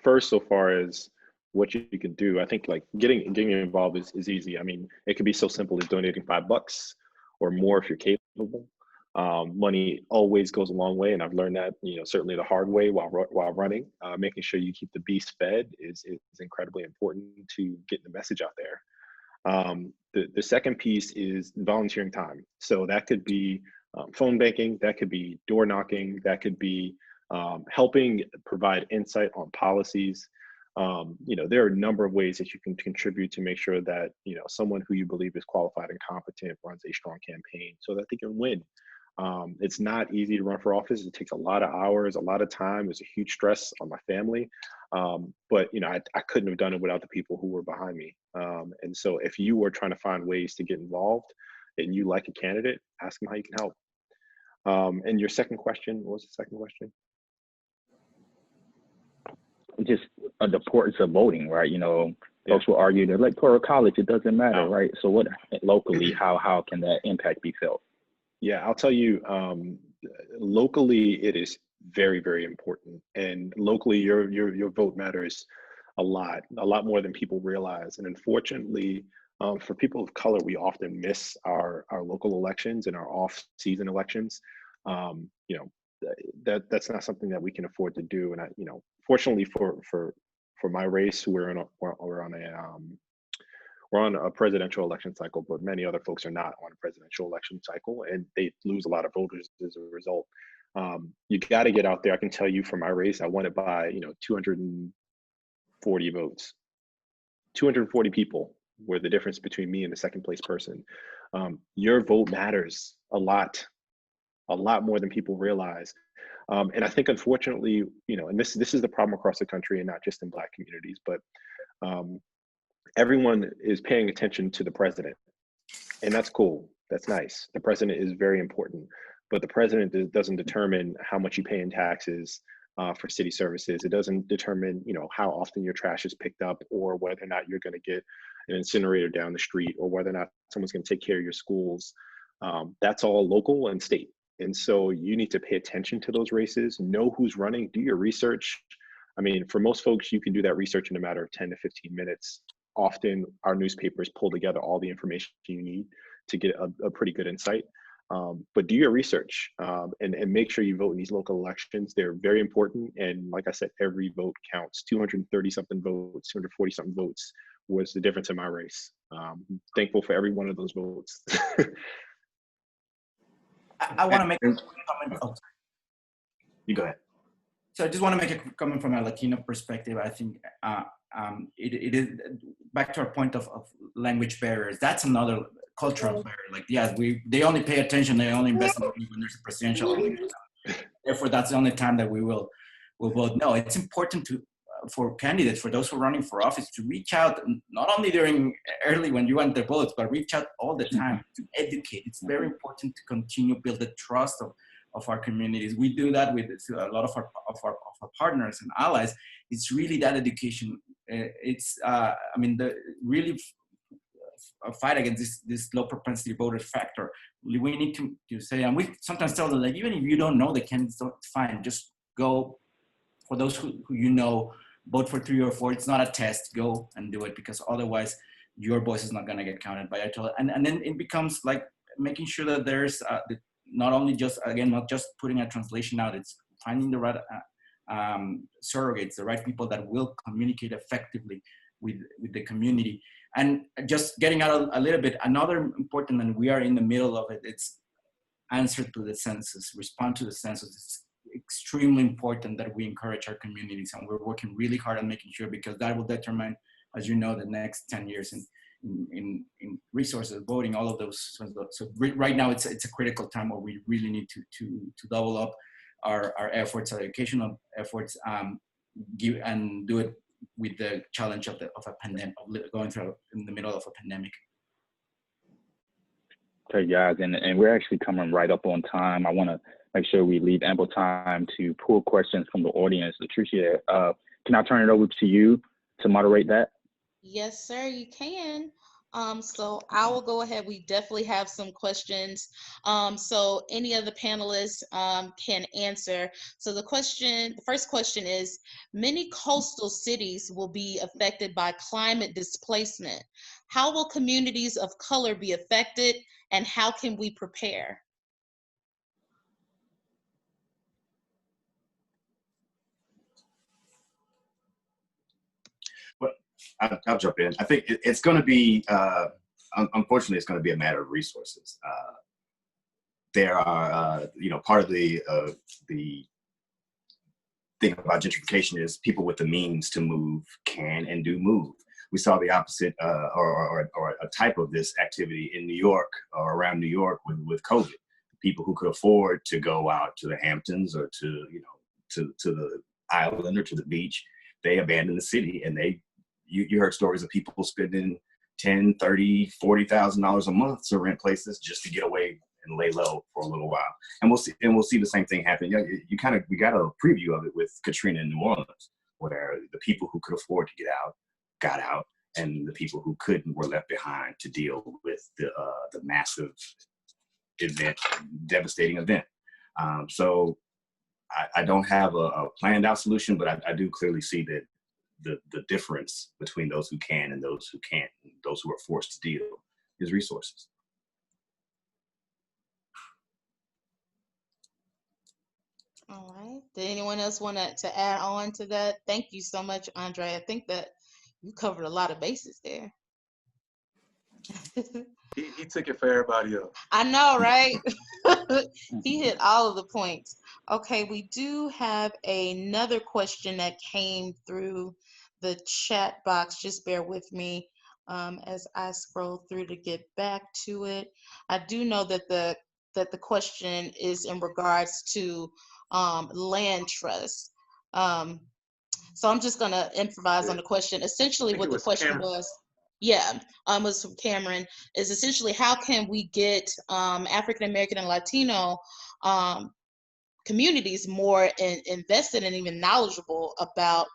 first, so far as what you can do, I think like getting involved is easy. I mean, it could be so simple as donating $5 or more if you're capable. Money always goes a long way, and I've learned that, certainly the hard way while running. Making sure you keep the beast fed is incredibly important to get the message out there. The second piece is volunteering time. So that could be phone banking, that could be door knocking, that could be helping provide insight on policies. There are a number of ways that you can contribute to make sure that, someone who you believe is qualified and competent runs a strong campaign so that they can win. It's not easy to run for office. It takes a lot of hours, a lot of time. There's a huge stress on my family. But I couldn't have done it without the people who were behind me. And so if you were trying to find ways to get involved and you like a candidate, ask them how you can help. And your second question, what was the second question? Just the importance of voting, right? Folks will argue the electoral college, it doesn't matter, right? So what locally, how can that impact be felt? Yeah, I'll tell you, locally, it is very, very important. And locally, your vote matters a lot more than people realize. And unfortunately, for people of color, we often miss our local elections and our off-season elections. That's not something that we can afford to do. And fortunately for my race, we're on a presidential election cycle, but many other folks are not on a presidential election cycle, and they lose a lot of voters as a result. You got to get out there. I can tell you for my race, I won it by 240 votes. 240 people were the difference between me and the second place person. Your vote matters a lot more than people realize. And I think, unfortunately, and this is the problem across the country and not just in Black communities, but everyone is paying attention to the president, and that's cool. That's nice. The president is very important, but the president doesn't determine how much you pay in taxes for city services. It doesn't determine, how often your trash is picked up, or whether or not you're going to get an incinerator down the street, or whether or not someone's going to take care of your schools. That's all local and state. And so you need to pay attention to those races, know who's running, do your research. I mean, for most folks, you can do that research in a matter of 10 to 15 minutes. Often our newspapers pull together all the information you need to get a pretty good insight. But do your research and make sure you vote in these local elections. They're very important. And like I said, every vote counts. 230 something votes, 240 something votes was the difference in my race. Thankful for every one of those votes. I want to make a comment. Oh, you go ahead. So I just want to make a comment from a Latino perspective. I think it is back to our point of language barriers. That's another cultural barrier. Like, yes, they only pay attention, they only invest in when there's a presidential election. Therefore, that's the only time that we will vote. No, it's important for candidates, for those who are running for office, to reach out, not only during early when you want the votes, but reach out all the time to educate. It's very important to continue to build the trust of our communities. We do that with a lot of our partners and allies. It's really that education. It's really a fight against this low propensity voter factor. We need to say, and we sometimes tell them, like, even if you don't know the candidates, it's fine. Just go. For those who vote for 3 or 4. It's not a test. Go and do it, because otherwise your voice is not going to get counted by it. And then it becomes like making sure that there's not only just, again, not just putting a translation out. It's finding the right surrogates, the right people that will communicate effectively with the community. And just getting out a little bit, another important, and we are in the middle of it, it's answer to the census, respond to the census. It's extremely important that we encourage our communities, and we're working really hard on making sure, because that will determine, as you know, the next 10 years in resources, voting, all of those. So right now it's a critical time where we really need to double up our efforts, our educational efforts, and do it with the challenge of a pandemic, going through in the middle of a pandemic. Okay, guys, and we're actually coming right up on time. I want to make sure we leave ample time to pull questions from the audience. Latricia, can I turn it over to you to moderate that? Yes, sir, you can. So I will go ahead. We definitely have some questions. So any of the panelists can answer. So the first question is, many coastal cities will be affected by climate displacement. How will communities of color be affected, and how can we prepare? Well, I'll jump in. I think it's going to be, unfortunately, it's going to be a matter of resources. There are, part of the thing about gentrification is people with the means to move can and do move. We saw the opposite or a type of this activity in New York or around New York with COVID. People who could afford to go out to the Hamptons or to the island or to the beach, they abandoned the city, and you heard stories of people spending $10,000, $30,000, $40,000 a month to rent places just to get away and lay low for a little while. And we'll see the same thing happen. We got a preview of it with Katrina in New Orleans, where the people who could afford to get out got out, and the people who couldn't were left behind to deal with the massive event, devastating event. So I don't have a planned out solution, but I do clearly see that the difference between those who can and those who can't, and those who are forced to deal, is resources. All right. Did anyone else want to add on to that? Thank you so much, Andre. I think that you covered a lot of bases there. He took it for everybody else. I know, right? He hit all of the points. Okay, we do have another question that came through the chat box. Just bear with me as I scroll through to get back to it. I do know that the question is in regards to land trust. So I'm just gonna improvise on the question. Essentially, what the question was. Yeah, was from Cameron, is essentially how can we get African American and Latino communities more invested and even knowledgeable about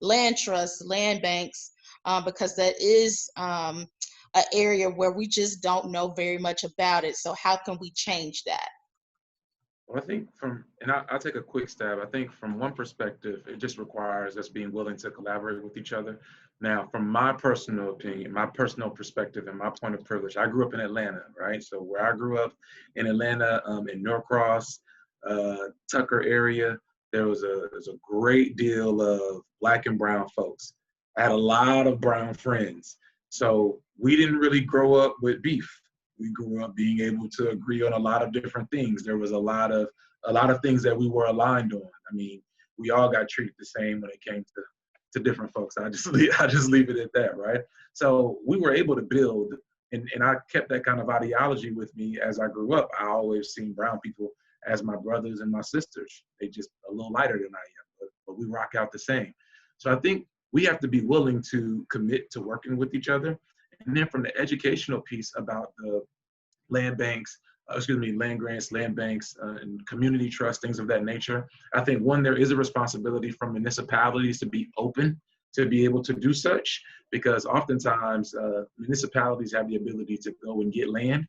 land trusts, land banks, because that is an area where we just don't know very much about it. So how can we change that? Well, I think I'll take a quick stab. I think from one perspective, it just requires us being willing to collaborate with each other. Now, from my personal opinion, my personal perspective, and my point of privilege, I grew up in Atlanta, right? So where I grew up in Atlanta, in Norcross, Tucker area, there was a great deal of Black and brown folks. I had a lot of brown friends. So we didn't really grow up with beef. We grew up being able to agree on a lot of different things. There was a lot of things that we were aligned on. I mean, we all got treated the same when it came to different folks. I just leave it at that, right? So we were able to build, and I kept that kind of ideology with me as I grew up. I always seen brown people as my brothers and my sisters. They just a little lighter than I am, but we rock out the same. So I think we have to be willing to commit to working with each other. And then from the educational piece about the land banks, land grants, land banks, and community trust, things of that nature, I think there is a responsibility from municipalities to be open to be able to do such, because oftentimes municipalities have the ability to go and get land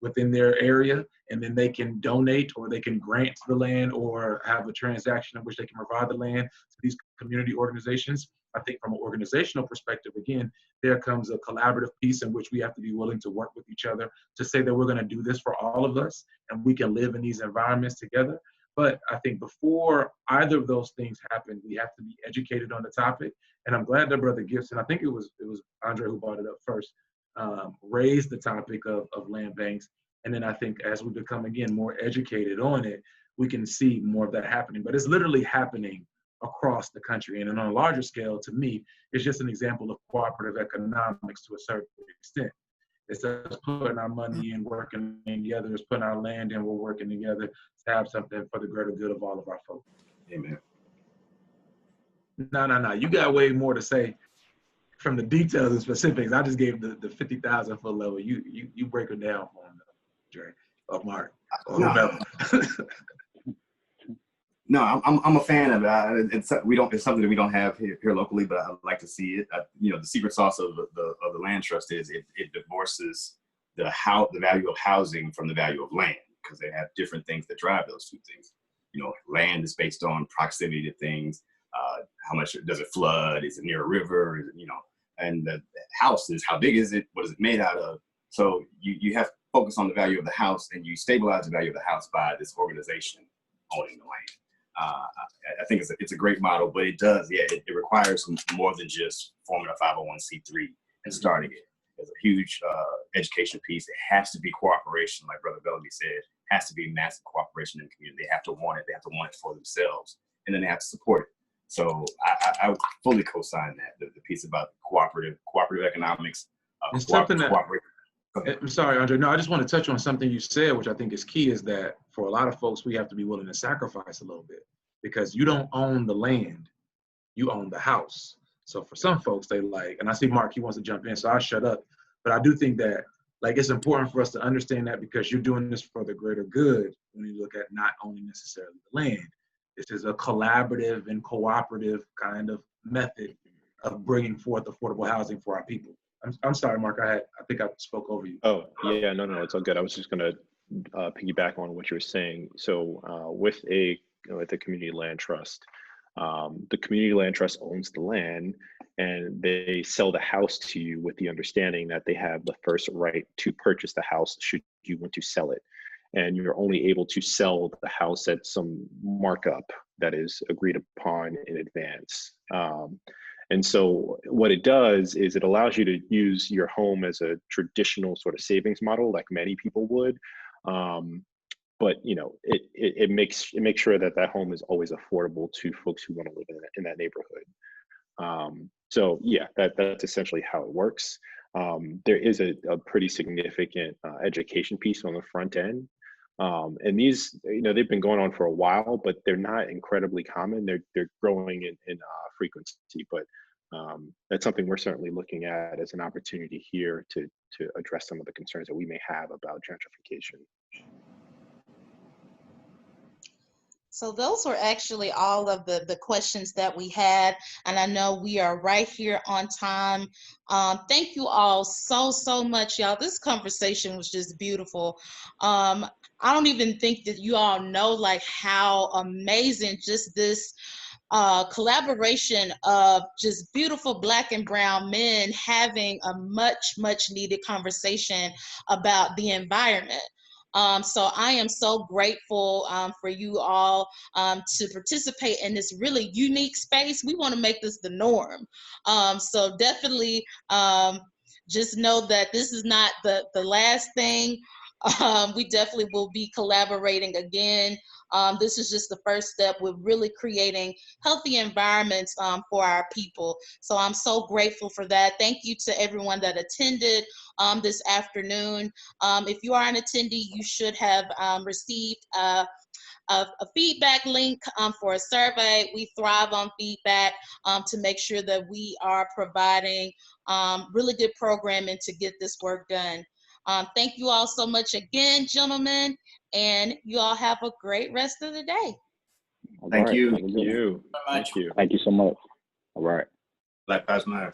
within their area, and then they can donate or they can grant the land or have a transaction in which they can provide the land to these community organizations. I think from an organizational perspective, again, there comes a collaborative piece in which we have to be willing to work with each other to say that we're going to do this for all of us and we can live in these environments together. But I think before either of those things happen, we have to be educated on the topic. And I'm glad that Brother Gibson, I think it was Andre who brought it up first, raised the topic of land banks. And then I think as we become, again, more educated on it, we can see more of that happening. But it's literally happening across the country. And on a larger scale, to me, it's just an example of cooperative economics to a certain extent. It's us putting our money in, working together, it's putting our land in, we're working together to have something for the greater good of all of our folks. Amen. No. You got way more to say from the details and specifics. I just gave the 50,000 foot level. You break it down for him, Dre, or Mark, or whoever. No, I'm a fan of it. It's something that we don't have here locally, but I'd like to see it. You know, the secret sauce of the land trust is it divorces the value of housing from the value of land, because they have different things that drive those two things. You know, land is based on proximity to things. How much does it flood? Is it near a river? Is it, you know, and the house is how big is it? What is it made out of? So you have to focus on the value of the house, and you stabilize the value of the house by this organization owning the land. I think it's a great model, but it does, it requires more than just forming a 501c3 and starting it. There's a huge education piece. It has to be cooperation, like Brother Bellamy said. It has to be massive cooperation in the community. They have to want it. They have to want it for themselves, and then they have to support it. So I fully co-sign that, the piece about cooperative economics. It's something that, I'm sorry, Andre. No, I just want to touch on something you said, which I think is key, is that for a lot of folks, we have to be willing to sacrifice a little bit, because you don't own the land, you own the house. So for some folks, they like, and I see Mark, he wants to jump in, so I'll shut up. But I do think that, like, it's important for us to understand that, because you're doing this for the greater good when you look at not owning necessarily the land. This is a collaborative and cooperative kind of method of bringing forth affordable housing for our people. I'm sorry, Mark, I think I spoke over you. Oh, yeah, no, it's all good. I was just going to piggyback on what you were saying. So with a community land trust, the community land trust owns the land, and they sell the house to you with the understanding that they have the first right to purchase the house should you want to sell it. And you're only able to sell the house at some markup that is agreed upon in advance. And so what it does is it allows you to use your home as a traditional sort of savings model, like many people would. But you know, it makes sure that that home is always affordable to folks who want to live in that neighborhood. So yeah, that's essentially how it works. There is a pretty significant education piece on the front end. And these, you know, they've been going on for a while, but they're not incredibly common. They're growing in frequency, but that's something we're certainly looking at as an opportunity here to address some of the concerns that we may have about gentrification. So those were actually all of the questions that we had, and I know we are right here on time. Thank you all so much, y'all. This conversation was just beautiful. I don't even think that you all know like how amazing just this collaboration of just beautiful Black and brown men having a much needed conversation about the environment. So I am so grateful for you all to participate in this really unique space. We want to make this the norm. So definitely just know that this is not the last thing. We definitely will be collaborating again. This is just the first step with really creating healthy environments for our people. So I'm so grateful for that. Thank you to everyone that attended this afternoon. If you are an attendee, you should have received a feedback link for a survey. We thrive on feedback to make sure that we are providing really good programming to get this work done. Thank you all so much again, gentlemen, and you all have a great rest of the day. Thank you. Thank you. Thank you. Thank you so much. All right. Black Lives Matter.